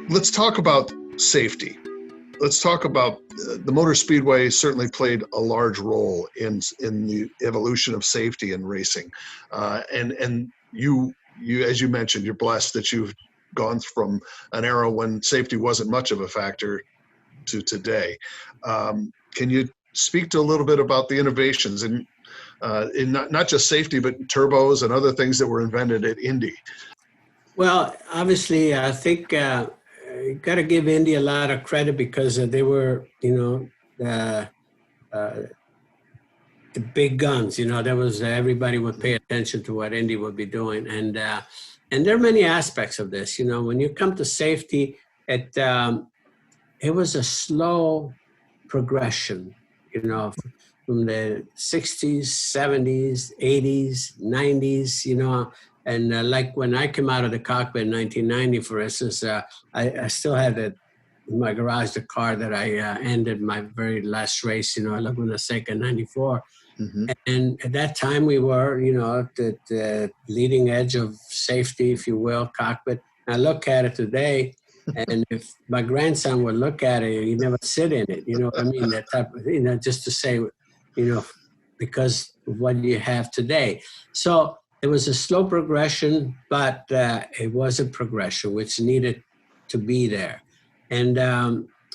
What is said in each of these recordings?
Let's talk about safety. Let's talk about the motor speedway certainly played a large role in the evolution of safety in racing. And you, as you mentioned, you're blessed that you've gone from an era when safety wasn't much of a factor to today. Can you speak to a little bit about the innovations in not just safety, but turbos and other things that were invented at Indy? Well, obviously, I think you got to give Indy a lot of credit because they were, the big guns. There was everybody would pay attention to what Indy would be doing, and there are many aspects of this. When you come to safety, it was a slow progression. From the 60s, 70s, 80s, 90s. And like when I came out of the cockpit in 1990, for instance, I still had in my garage the car that I ended my very last race, Laguna Seca in 94. Mm-hmm. And at that time we were, at the leading edge of safety, if you will, cockpit. And I look at it today, and if my grandson would look at it, he'd never sit in it. You know what I mean? That type of, just to say, because of what you have today. So it was a slow progression, but it was a progression which needed to be there. And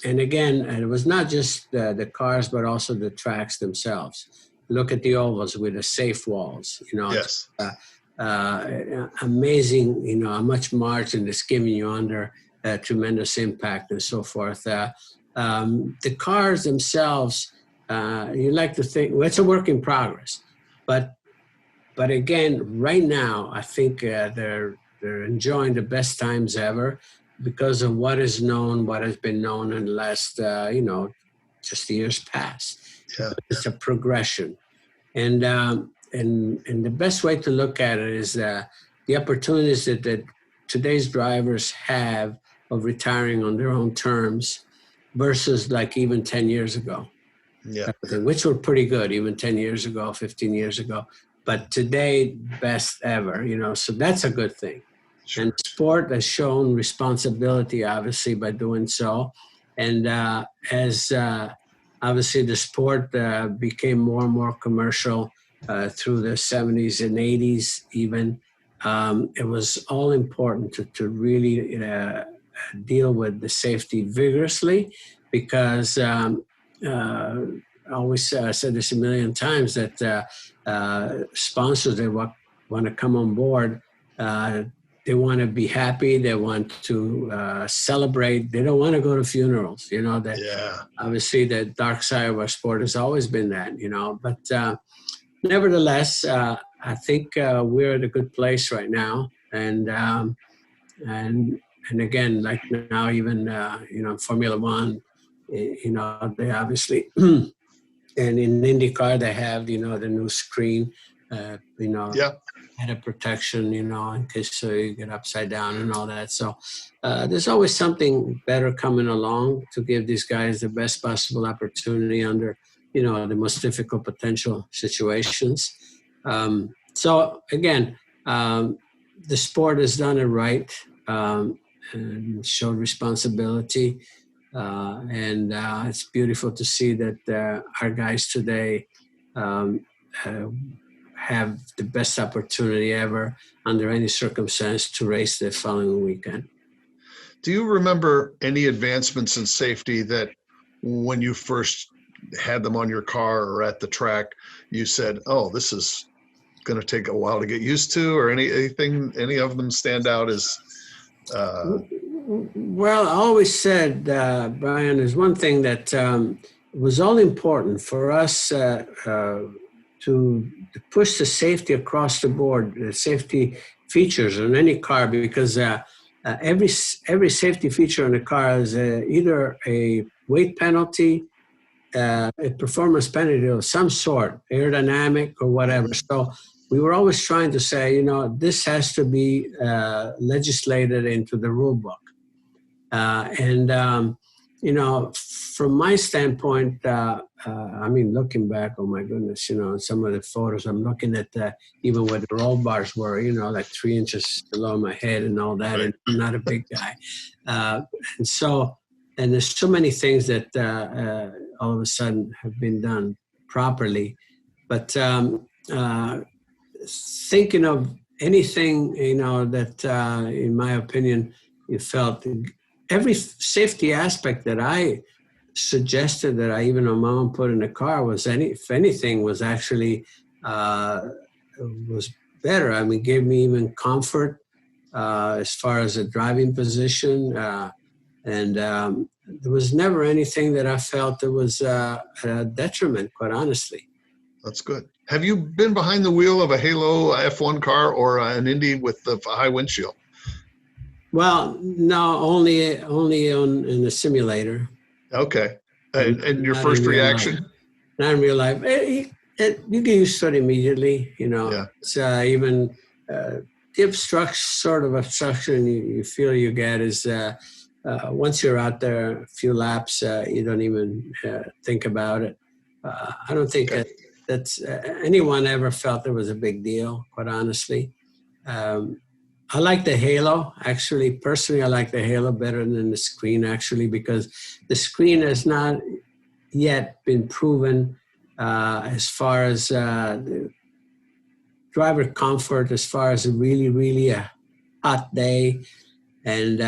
again, it was not just the cars, but also the tracks themselves. Look at the ovals with the safe walls. Yes. Amazing, how much margin is giving you under tremendous impact and so forth. The cars themselves, you like to think, well, it's a work in progress, but again, right now, I think they're enjoying the best times ever because of what is known, what has been known in the last, just years past. Yeah. It's a progression. And the best way to look at it is the opportunities that today's drivers have of retiring on their own terms versus like even 10 years ago. Yeah. Which were pretty good even 10 years ago, 15 years ago. But today, best ever, so that's a good thing. Sure. And sport has shown responsibility, obviously, by doing so. And as obviously the sport became more and more commercial through the 70s and 80s even, it was all important to really deal with the safety vigorously because I always said this a million times that sponsors that want to come on board, they want to be happy. They want to celebrate. They don't want to go to funerals. Obviously the dark side of our sport has always been that. But nevertheless, I think we're at a good place right now. And again, like now, even Formula One, they obviously. And in IndyCar, they have, the new screen, head protection, in case you get upside down and all that. So there's always something better coming along to give these guys the best possible opportunity under, the most difficult potential situations. So again, the sport has done it right and showed responsibility. And it's beautiful to see that our guys today have the best opportunity ever under any circumstance to race the following weekend. Do you remember any advancements in safety that when you first had them on your car or at the track, you said, oh, this is going to take a while to get used to, or any of them stand out as Well, I always said, Brian, there's one thing that was all important for us to push the safety across the board, the safety features on any car, because every safety feature on a car is either a weight penalty, a performance penalty of some sort, aerodynamic or whatever. So we were always trying to say, this has to be legislated into the rule book. And from my standpoint, I mean, looking back, oh my goodness, some of the photos I'm looking at, even where the roll bars were, like 3 inches below my head and all that, Right. and I'm not a big guy. And so, and there's so many things that all of a sudden have been done properly. But thinking of anything, that in my opinion, you felt every safety aspect that I suggested that I even my mom put in the car was if anything was actually was better. I mean, gave me even comfort as far as a driving position, and there was never anything that I felt that was a detriment, quite honestly. That's good. Have you been behind the wheel of a Halo F1 car or an Indy with the high windshield? Well, no, only in the simulator. Okay. And your Not first in real reaction? life. Not in real life. You get used to it immediately. Yeah. It's even the sort of obstruction you feel you get is once you're out there a few laps, you don't even think about it. I don't think that's anyone ever felt it was a big deal, quite honestly. I like the Halo. Actually, personally, I like the Halo better than the screen, actually, because the screen has not yet been proven as far as the driver comfort, as far as a really, really a hot day, and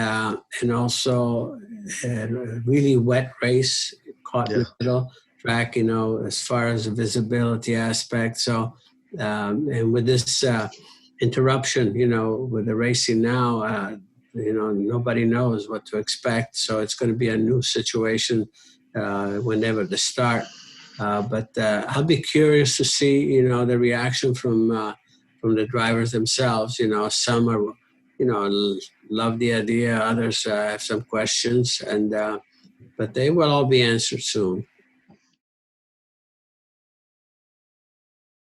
also a really wet race caught in the middle track, as far as the visibility aspect. So, and with this interruption, with the racing now, nobody knows what to expect. So it's going to be a new situation whenever they start. But I'll be curious to see, the reaction from the drivers themselves. Some are, love the idea. Others have some questions, and but they will all be answered soon.